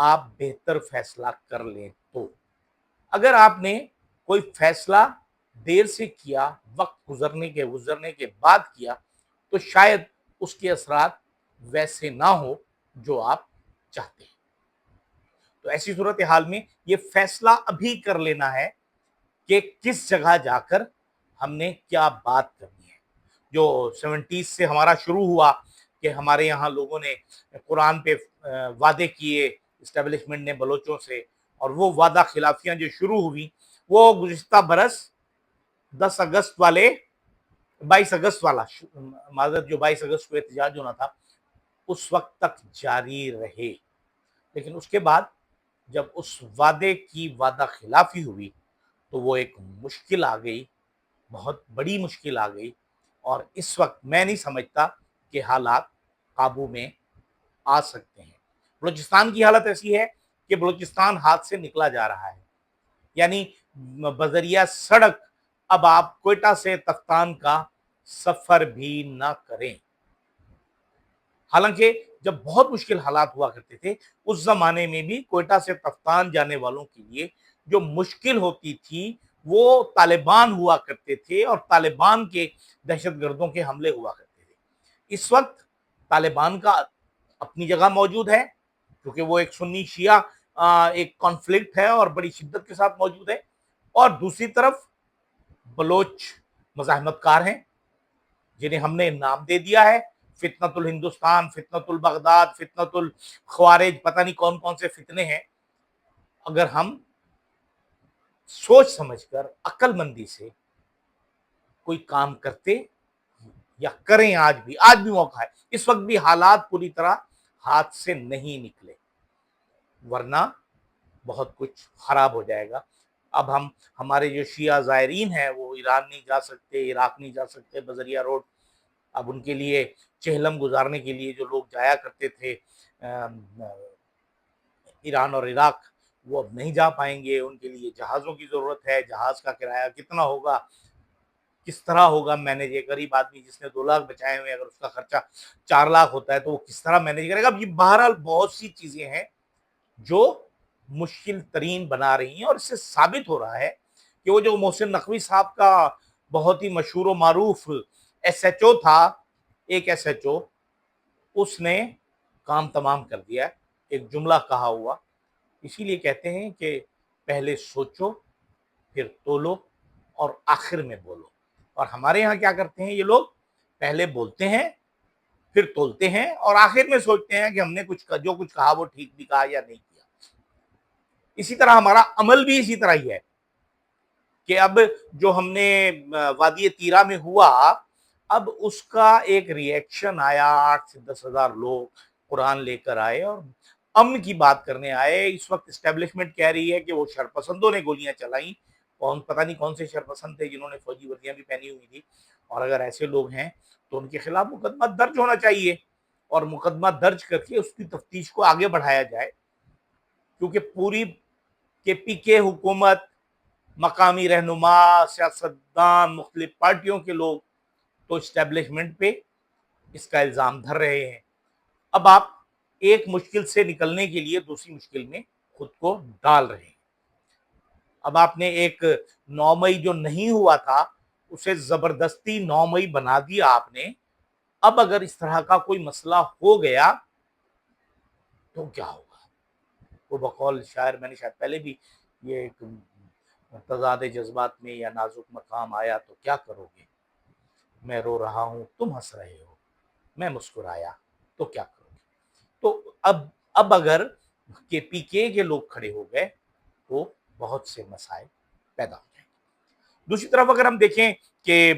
آپ بہتر فیصلہ کر لیں تو اگر آپ نے کوئی فیصلہ دیر سے کیا، وقت گزرنے کے بعد کیا، تو شاید اس کے اثرات ویسے نہ ہو جو آپ چاہتے ہیں۔ تو ایسی صورتحال میں یہ فیصلہ ابھی کر لینا ہے کہ کس جگہ جا کر ہم نے کیا بات کرنی ہے۔ جو 70s سے ہمارا شروع ہوا کہ ہمارے یہاں لوگوں نے قرآن پہ وعدے کیے اسٹیبلشمنٹ نے بلوچوں سے، اور وہ وعدہ خلافیاں جو شروع ہوئی وہ گزشتہ برس 10 اگست والے 22 اگست والا معذرت جو 22 اگست کو احتجاج ہونا تھا اس وقت تک جاری رہے۔ لیکن اس کے بعد جب اس وعدے کی وعدہ خلافی ہوئی تو وہ ایک مشکل آ گئی، بہت بڑی مشکل آ گئی، اور اس وقت میں نہیں سمجھتا کہ حالات قابو میں آ سکتے ہیں۔ بلوچستان کی حالت ایسی ہے کہ بلوچستان ہاتھ سے نکلا جا رہا ہے، یعنی بذریعہ سڑک اب آپ کوئٹہ سے تفتان کا سفر بھی نہ کریں۔ حالانکہ جب بہت مشکل حالات ہوا کرتے تھے اس زمانے میں بھی کوئٹہ سے تفتان جانے والوں کے لیے جو مشکل ہوتی تھی وہ طالبان ہوا کرتے تھے، اور طالبان کے دہشت گردوں کے حملے ہوا کرتے تھے۔ اس وقت طالبان کا اپنی جگہ موجود ہے کیونکہ وہ ایک سنی شیعہ ایک کانفلکٹ ہے اور بڑی شدت کے ساتھ موجود ہے، اور دوسری طرف بلوچ مزاحمت کار ہیں جنہیں ہم نے نام دے دیا ہے فتنۃ الہندوستان، فتنۃ البغداد، فتنۃ الخوارج، پتہ نہیں کون کون سے فتنے ہیں۔ اگر ہم سوچ سمجھ کر عقل مندی سے کوئی کام کرتے یا کریں، آج بھی موقع ہے، اس وقت بھی حالات پوری طرح ہاتھ سے نہیں نکلے، ورنہ بہت کچھ خراب ہو جائے گا۔ اب ہمارے جو شیعہ زائرین ہیں وہ ایران نہیں جا سکتے، عراق نہیں جا سکتے بذریعہ روڈ۔ اب ان کے لیے چہلم گزارنے کے لیے جو لوگ جایا کرتے تھے ایران اور عراق، وہ اب نہیں جا پائیں گے۔ ان کے لیے جہازوں کی ضرورت ہے، جہاز کا کرایہ کتنا ہوگا، کس طرح ہوگا مینیج؟ ایک غریب آدمی جس نے 2 لاکھ بچائے ہوئے اگر اس کا خرچہ 4 لاکھ ہوتا ہے تو وہ کس طرح مینیج کرے گا؟ اب یہ بہرحال بہت سی چیزیں ہیں جو مشکل ترین بنا رہی ہیں، اور اس سے ثابت ہو رہا ہے کہ وہ جو محسن نقوی صاحب کا بہت ہی مشہور و معروف ایس ایچ او تھا، ایک ایس ایچ او، اس نے کام تمام کر دیا ہے۔ ایک جملہ کہا ہوا، اسی لیے کہتے ہیں کہ پہلے سوچو پھر تولو اور آخر میں بولو۔ اور ہمارے یہاں کیا کرتے ہیں یہ لوگ؟ پہلے بولتے ہیں پھر تولتے ہیں اور آخر میں سوچتے ہیں کہ ہم نے جو کچھ کہا وہ ٹھیک بھی کہا یا نہیں کیا۔ اسی طرح ہمارا عمل بھی اسی طرح ہی ہے کہ اب جو ہم نے وادی تیرا میں ہوا، اب اس کا ایک ری ایکشن آیا، 8 سے 10 ہزار لوگ قرآن لے کر آئے اور امن کی بات کرنے آئے۔ اس وقت اسٹیبلشمنٹ کہہ رہی ہے کہ وہ شرپسندوں نے گولیاں چلائیں، پتہ نہیں کون سے شرپسند تھے جنہوں نے فوجی وردیاں بھی پہنی ہوئی تھی، اور اگر ایسے لوگ ہیں تو ان کے خلاف مقدمہ درج ہونا چاہیے، اور مقدمہ درج کر کے اس کی تفتیش کو آگے بڑھایا جائے، کیونکہ پوری کے پی کے حکومت، مقامی رہنما، سیاستدان، مختلف پارٹیوں کے لوگ تو اسٹیبلشمنٹ پہ اس کا الزام دھر رہے ہیں۔ اب آپ ایک مشکل سے نکلنے کے لیے دوسری مشکل میں خود کو ڈال رہے ہیں۔ اب آپ نے ایک 9 مئی جو نہیں ہوا تھا اسے زبردستی 9 مئی بنا دیا آپ نے۔ اب اگر اس طرح کا کوئی مسئلہ ہو گیا تو کیا ہوگا؟ وہ بقول شاعر، میں نے شاید پہلے بھی یہ ایک تضاد جذبات میں یا نازک مقام آیا تو کیا کرو گے، میں رو رہا ہوں تم ہنس رہے ہو، میں مسکرایا تو کیا کرو گے؟ تو اب اگر کے پی کے لوگ کھڑے ہو گئے تو بہت سے مسائل پیدا ہو جائیں گے۔ دوسری طرف اگر ہم دیکھیں کہ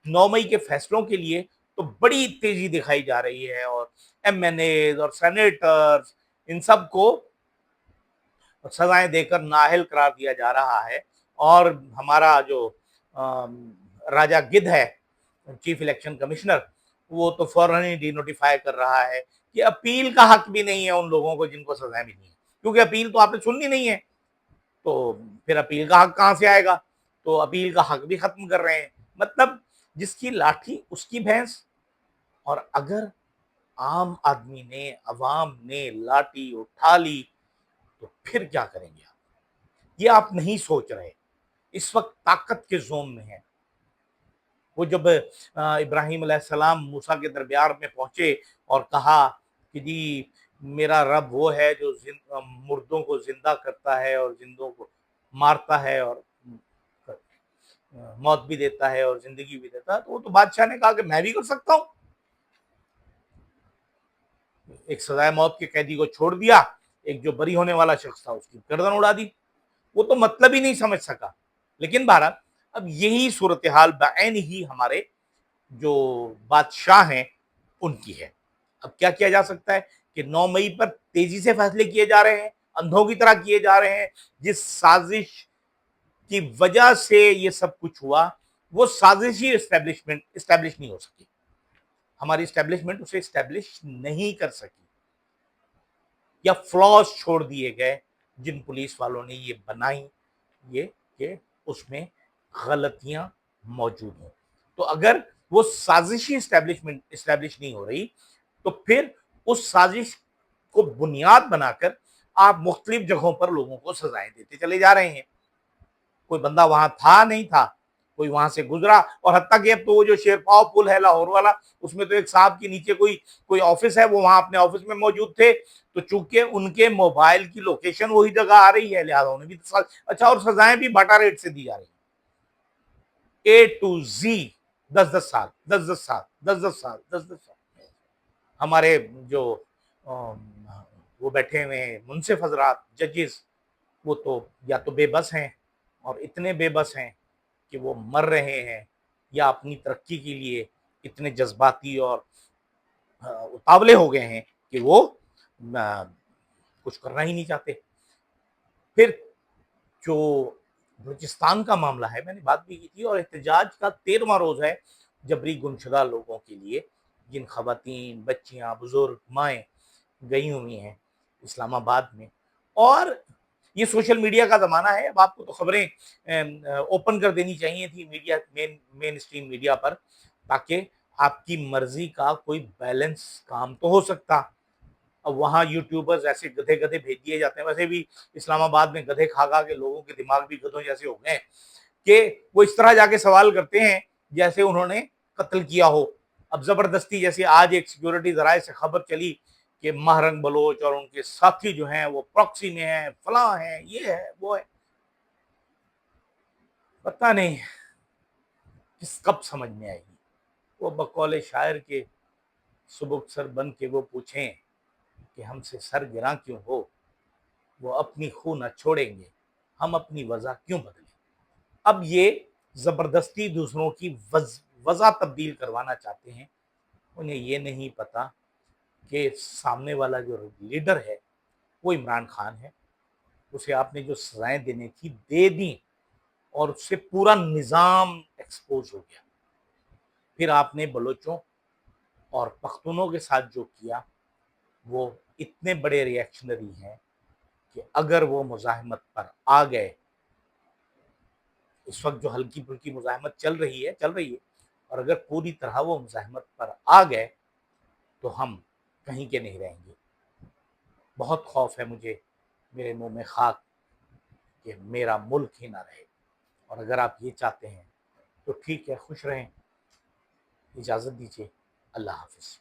9 مئی کے فیصلوں کے لیے تو بڑی تیزی دکھائی جا رہی ہے، اور ایم این ایز اور سینیٹرز ان سب کو سزائیں دے کر نااہل قرار دیا جا رہا ہے، اور ہمارا جو راجہ گدھ ہے چیف الیکشن کمشنر، وہ تو فوراً ہی ڈی نوٹیفائی کر رہا ہے کہ اپیل کا حق بھی نہیں ہے ان لوگوں کو جن کو سزائیں ملی ہیں، کیونکہ اپیل تو آپ نے سننی نہیں ہے، تو پھر اپیل کا حق کہاں سے آئے گا؟ تو اپیل کا حق بھی ختم کر رہے ہیں۔ مطلب جس کی لاٹھی اس کی بھینس، اور اگر عام آدمی نے، عوام نے لاٹھی اٹھا لی تو پھر کیا کریں گے آپ؟ یہ آپ نہیں سوچ رہے، اس وقت طاقت کے زون میں ہیں۔ وہ جب ابراہیم علیہ السلام موسیٰ کے دربار میں پہنچے اور کہا کہ جی میرا رب وہ ہے جو مردوں کو زندہ کرتا ہے اور زندوں کو مارتا ہے اور موت بھی دیتا ہے اور زندگی بھی دیتا ہے، تو وہ تو بادشاہ نے کہا کہ میں بھی کر سکتا ہوں۔ ایک سزائے موت کے قیدی کو چھوڑ دیا، ایک جو بری ہونے والا شخص تھا اس کی گردن اڑا دی۔ وہ تو مطلب ہی نہیں سمجھ سکا۔ لیکن بہرحال اب یہی صورتحال بعین ہی ہمارے جو بادشاہ ہیں ان کی ہے۔ اب کیا کیا جا سکتا ہے کہ 9 مئی پر تیزی سے فیصلے کیے جا رہے ہیں، اندھوں کی طرح کیے جا رہے ہیں۔ جس سازش کی وجہ سے یہ سب کچھ ہوا، وہ سازش ہی اسٹیبلش نہیں ہو سکی، ہماری اسٹیبلشمنٹ اسے اسٹیبلش نہیں کر سکی، یا فلاز چھوڑ دیے گئے جن پولیس والوں نے یہ بنائی، یہ کہ اس میں غلطیاں موجود ہیں۔ تو اگر وہ سازشی اسٹیبلش نہیں ہو رہی تو پھر اس سازش کو بنیاد بنا کر آپ مختلف جگہوں پر لوگوں کو سزائیں دیتے چلے جا رہے ہیں۔ کوئی بندہ وہاں تھا نہیں تھا، کوئی وہاں سے گزرا، اور حتیٰ کہ اب تو وہ جو شیرپاؤ پل ہے لاہور والا، اس میں تو ایک صاحب کے نیچے کوئی آفس ہے، وہ وہاں اپنے آفس میں موجود تھے، تو چونکہ ان کے موبائل کی لوکیشن وہی جگہ آ رہی ہے، لہٰذا انہیں بھی اچھا، اور سزائیں بھی باٹا ریٹ سے دی جا رہی ہیں، اے ٹو زی، 10 سال 10 سال 10 سال۔ ہمارے جو وہ بیٹھے ہوئے منصف حضرات، ججز، وہ تو یا تو بے بس ہیں، اور اتنے بے بس ہیں کہ وہ مر رہے ہیں، یا اپنی ترقی کے لیے اتنے جذباتی اور اتاولے ہو گئے ہیں کہ وہ کچھ کرنا ہی نہیں چاہتے۔ پھر جو بلوچستان کا معاملہ ہے، میں نے بات بھی کی تھی، اور احتجاج کا 13واں روز ہے جبری گمشدہ لوگوں کے لیے، جن خواتین، بچیاں، بزرگ، مائیں گئی ہوئی ہیں اسلام آباد میں۔ اور یہ سوشل میڈیا کا زمانہ ہے، اب آپ کو تو خبریں اوپن کر دینی چاہیے تھی میڈیا، مین اسٹریم میڈیا پر، تاکہ آپ کی مرضی کا کوئی بیلنس کام تو ہو سکتا۔ اب وہاں یوٹیوبرز ایسے گدھے گدھے بھیج دیے جاتے ہیں، ویسے بھی اسلام آباد میں گدھے کھا کھا کے لوگوں کے دماغ بھی گدھوں جیسے ہو گئے ہیں کہ وہ اس طرح جا کے سوال کرتے ہیں جیسے انہوں نے قتل کیا ہو۔ اب زبردستی، جیسے آج ایک سیکیورٹی ذرائع سے خبر چلی کہ مہرنگ بلوچ اور ان کے ساتھی جو ہیں وہ پراکسی میں ہیں، فلاں ہیں، یہ ہے وہ ہے، پتہ نہیں کب سمجھ میں آئے گی۔ وہ بقول شاعر کے سبک سر بن کے وہ پوچھیں کہ ہم سے سر گراں کیوں ہو، وہ اپنی خو نہ چھوڑیں گے، ہم اپنی وضع کیوں بدلیں۔ اب یہ زبردستی دوسروں کی وضع تبدیل کروانا چاہتے ہیں، انہیں یہ نہیں پتا کہ سامنے والا جو لیڈر ہے وہ عمران خان ہے، اسے آپ نے جو سزائیں دینے تھی دے دیں، اور اس سے پورا نظام ایکسپوز ہو گیا۔ پھر آپ نے بلوچوں اور پختونوں کے ساتھ جو کیا، وہ اتنے بڑے ریئیکشنری ہیں کہ اگر وہ مزاحمت پر آ گئے، اس وقت جو ہلکی پھلکی مزاحمت چل رہی ہے، اور اگر پوری طرح وہ مزاحمت پر آ گئے تو ہم کہیں کے نہیں رہیں گے۔ بہت خوف ہے مجھے، میرے منہ میں خاک، کہ میرا ملک ہی نہ رہے۔ اور اگر آپ یہ چاہتے ہیں تو ٹھیک ہے، خوش رہیں، اجازت دیجیے، اللہ حافظ۔